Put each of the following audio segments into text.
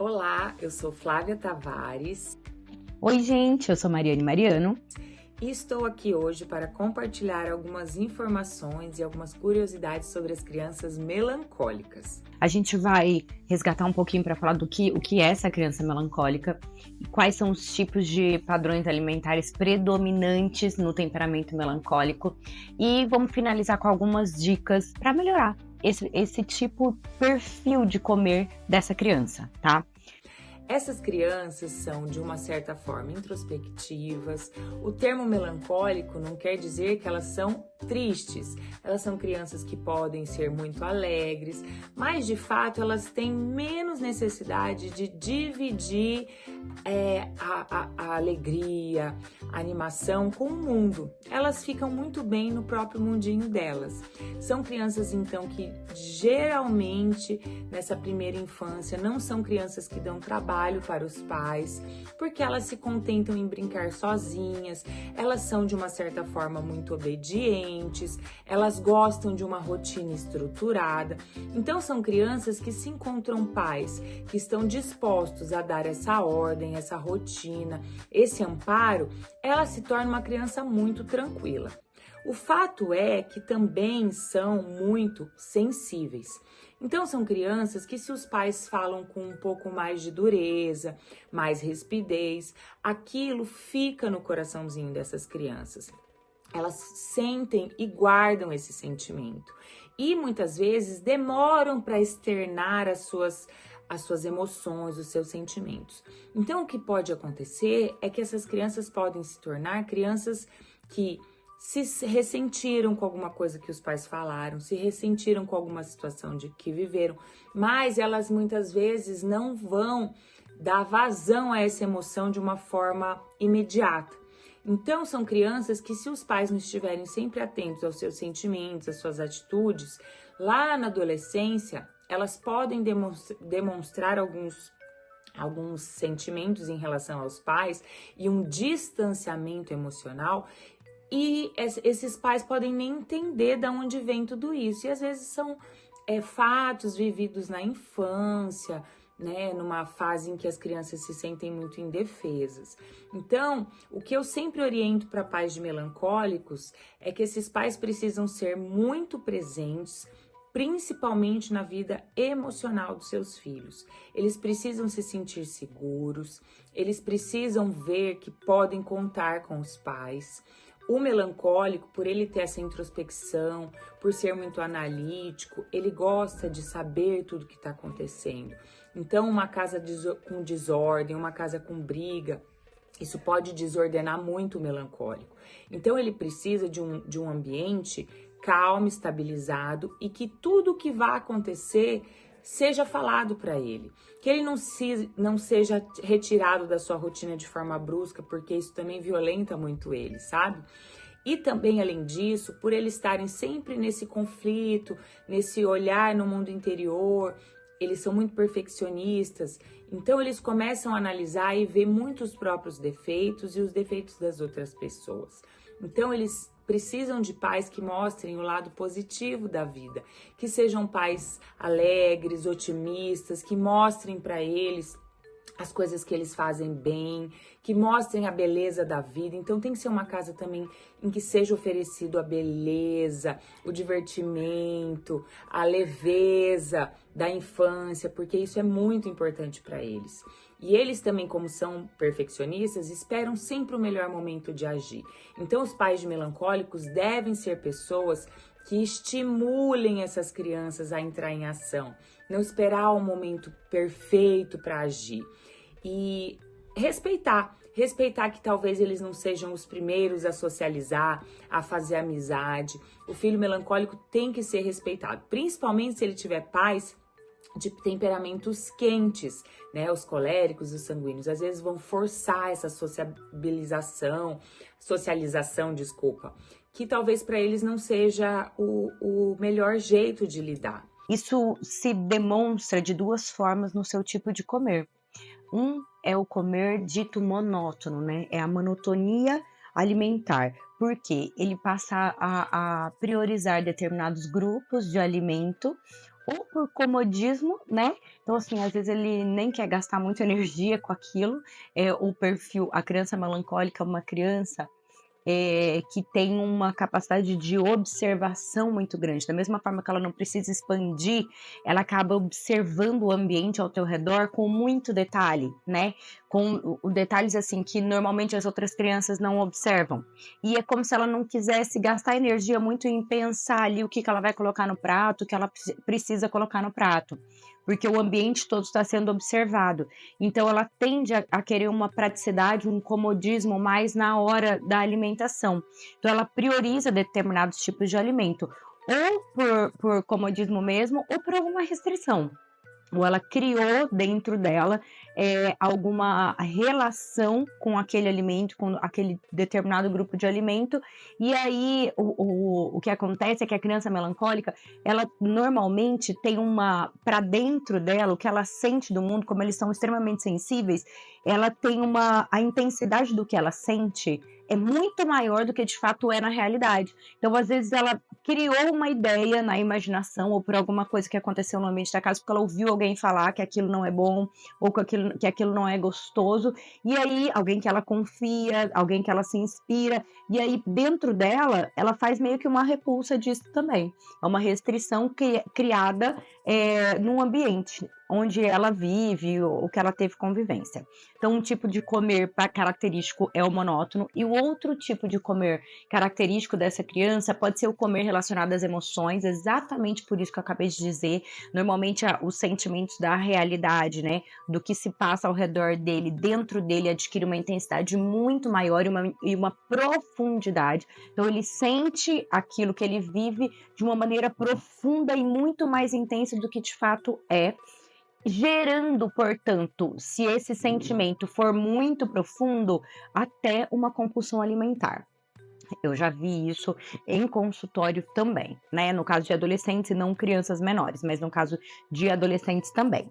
Olá, eu sou Flávia Tavares Oi, gente, eu sou Mariane Mariano. e estou aqui hoje para compartilhar algumas informações e algumas curiosidades sobre as crianças melancólicas. A gente vai resgatar um pouquinho para falar o que é essa criança melancólica e quais são os tipos de padrões alimentares predominantes no temperamento melancólico. E vamos finalizar com algumas dicas para melhorar esse perfil de comer dessa criança, tá? Essas crianças são, de uma certa forma, introspectivas. O termo melancólico não quer dizer que elas são tristes. Elas são crianças que podem ser muito alegres, mas de fato elas têm menos necessidade de dividir a alegria, a animação com o mundo. Elas ficam muito bem no próprio mundinho delas. São crianças, então, que geralmente nessa primeira infância não são crianças que dão trabalho para os pais, porque elas se contentam em brincar sozinhas, elas são de uma certa forma muito obedientes, elas gostam de uma rotina estruturada. Então são crianças que se encontram pais que estão dispostos a dar essa ordem, essa rotina, esse amparo, ela se torna uma criança muito tranquila. O fato é que também são muito sensíveis. Então, são crianças que, se os pais falam com um pouco mais de dureza, mais rispidez, aquilo fica no coraçãozinho dessas crianças. Elas sentem e guardam esse sentimento. E muitas vezes demoram para externar as suas emoções, os seus sentimentos. Então, o que pode acontecer é que essas crianças podem se tornar crianças que se ressentiram com alguma coisa que os pais falaram, se ressentiram com alguma situação de que viveram, mas elas muitas vezes não vão dar vazão a essa emoção de uma forma imediata. Então, são crianças que, se os pais não estiverem sempre atentos aos seus sentimentos, às suas atitudes, lá na adolescência, elas podem demonstrar alguns sentimentos em relação aos pais e um distanciamento emocional. E esses pais podem nem entender de onde vem tudo isso. E às vezes são fatos vividos na infância, né? Numa fase em que as crianças se sentem muito indefesas. Então, o que eu sempre oriento para pais de melancólicos é que esses pais precisam ser muito presentes, principalmente na vida emocional dos seus filhos. Eles precisam se sentir seguros, eles precisam ver que podem contar com os pais. O melancólico, por ele ter essa introspecção, por ser muito analítico, ele gosta de saber tudo que está acontecendo. Então, uma casa com desordem, uma casa com briga, isso pode desordenar muito o melancólico. Então, ele precisa de um ambiente calmo, estabilizado e que tudo que vai acontecer seja falado para ele, que ele não seja retirado da sua rotina de forma brusca, porque isso também violenta muito ele, sabe? E também, além disso, por eles estarem sempre nesse conflito, nesse olhar no mundo interior, eles são muito perfeccionistas, então eles começam a analisar e ver muitos próprios defeitos e os defeitos das outras pessoas. Então, eles precisam de pais que mostrem o lado positivo da vida, que sejam pais alegres, otimistas, que mostrem para eles as coisas que eles fazem bem, que mostrem a beleza da vida. Então tem que ser uma casa também em que seja oferecido a beleza, o divertimento, a leveza da infância, porque isso é muito importante para eles. E eles também, como são perfeccionistas, esperam sempre o melhor momento de agir. Então os pais de melancólicos devem ser pessoas que estimulem essas crianças a entrar em ação, não esperar o momento perfeito para agir. E respeitar que talvez eles não sejam os primeiros a socializar, a fazer amizade. O filho melancólico tem que ser respeitado, principalmente se ele tiver pais de temperamentos quentes, né? Os coléricos, os sanguíneos, às vezes vão forçar essa socialização, que talvez para eles não seja o melhor jeito de lidar. Isso se demonstra de duas formas no seu tipo de comer. Um é o comer dito monótono, né? É a monotonia alimentar, porque ele passa a priorizar determinados grupos de alimento ou por comodismo, né? Então, assim, às vezes ele nem quer gastar muita energia com aquilo. O perfil, a criança melancólica é uma criança que tem uma capacidade de observação muito grande. Da mesma forma que ela não precisa expandir, ela acaba observando o ambiente ao teu redor com muito detalhe, né? Com detalhes assim que normalmente as outras crianças não observam. E é como se ela não quisesse gastar energia muito em pensar ali o que ela vai colocar no prato, o que ela precisa colocar no prato. Porque o ambiente todo está sendo observado. Então, ela tende a querer uma praticidade, um comodismo mais na hora da alimentação. Então, ela prioriza determinados tipos de alimento, ou por comodismo mesmo, ou por alguma restrição. Ou ela criou dentro dela alguma relação com aquele alimento, com aquele determinado grupo de alimento, e aí o que acontece é que a criança melancólica, ela normalmente tem para dentro dela, o que ela sente do mundo, como eles são extremamente sensíveis, ela tem a intensidade do que ela sente é muito maior do que de fato é na realidade. Então, às vezes, ela criou uma ideia na imaginação ou por alguma coisa que aconteceu no ambiente da casa, porque ela ouviu alguém falar que aquilo não é bom ou que aquilo não é gostoso, e aí alguém que ela confia, alguém que ela se inspira, e aí dentro dela, ela faz meio que uma repulsa disso também. É uma restrição criada num ambiente onde ela vive, ou que ela teve convivência. Então, um tipo de comer característico é o monótono, e o outro tipo de comer característico dessa criança pode ser o comer relacionado às emoções, exatamente por isso que eu acabei de dizer. Normalmente, os sentimentos da realidade, né, do que se passa ao redor dele, dentro dele, adquire uma intensidade muito maior e uma profundidade. Então, ele sente aquilo que ele vive de uma maneira profunda e muito mais intensa do que de fato é, gerando, portanto, se esse sentimento for muito profundo, até uma compulsão alimentar. Eu já vi isso em consultório também, né? No caso de adolescentes e não crianças menores, mas no caso de adolescentes também.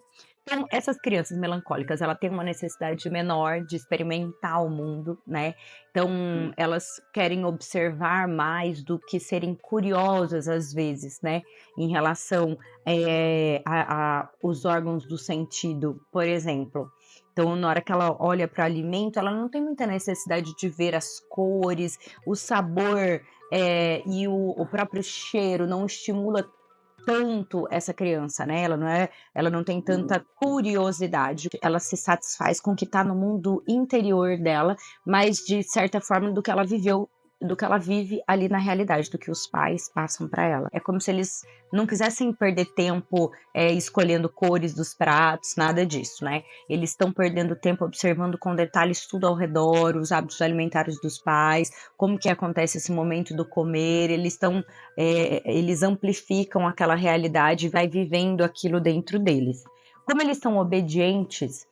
Então, essas crianças melancólicas, ela tem uma necessidade menor de experimentar o mundo, né? Então, elas querem observar mais do que serem curiosas às vezes, né? Em relação a os órgãos do sentido, por exemplo. Então, na hora que ela olha para o alimento, ela não tem muita necessidade de ver as cores, o sabor e o próprio cheiro não estimula tanto essa criança, né? Ela não tem tanta curiosidade, ela se satisfaz com o que está no mundo interior dela, mas de certa forma do que ela viveu, do que ela vive ali na realidade, do que os pais passam para ela. É como se eles não quisessem perder tempo escolhendo cores dos pratos, nada disso, né? Eles estão perdendo tempo observando com detalhes tudo ao redor, os hábitos alimentares dos pais, como que acontece esse momento do comer, eles amplificam aquela realidade e vai vivendo aquilo dentro deles. Como eles são obedientes,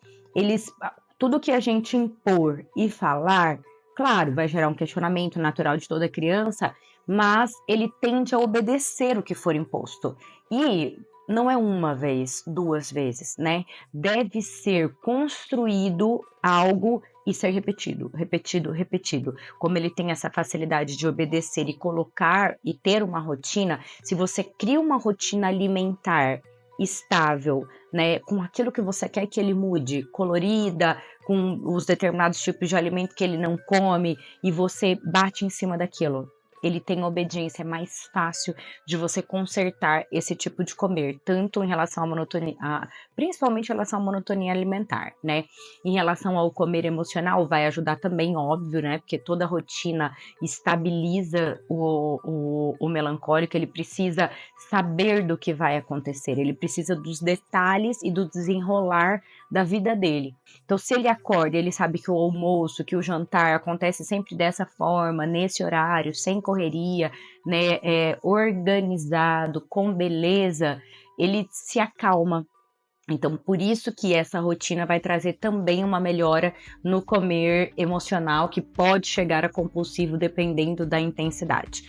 tudo que a gente impor e falar, claro, vai gerar um questionamento natural de toda criança, mas ele tende a obedecer o que for imposto. E não é uma vez, duas vezes, né? Deve ser construído algo e ser repetido, repetido, repetido. Como ele tem essa facilidade de obedecer e colocar e ter uma rotina, se você cria uma rotina alimentar estável, né, com aquilo que você quer que ele mude, colorida, com os determinados tipos de alimento que ele não come, e você bate em cima daquilo. Ele tem obediência, é mais fácil de você consertar esse tipo de comer, tanto em relação à monotonia, principalmente em relação à monotonia alimentar, né? Em relação ao comer emocional, vai ajudar também, óbvio, né? Porque toda rotina estabiliza o melancólico, ele precisa saber do que vai acontecer, ele precisa dos detalhes e do desenrolar da vida dele. Então, se ele acorda, ele sabe que o almoço, que o jantar acontece sempre dessa forma, nesse horário, sem correria, né, organizado, com beleza, ele se acalma. Então, por isso que essa rotina vai trazer também uma melhora no comer emocional, que pode chegar a compulsivo dependendo da intensidade.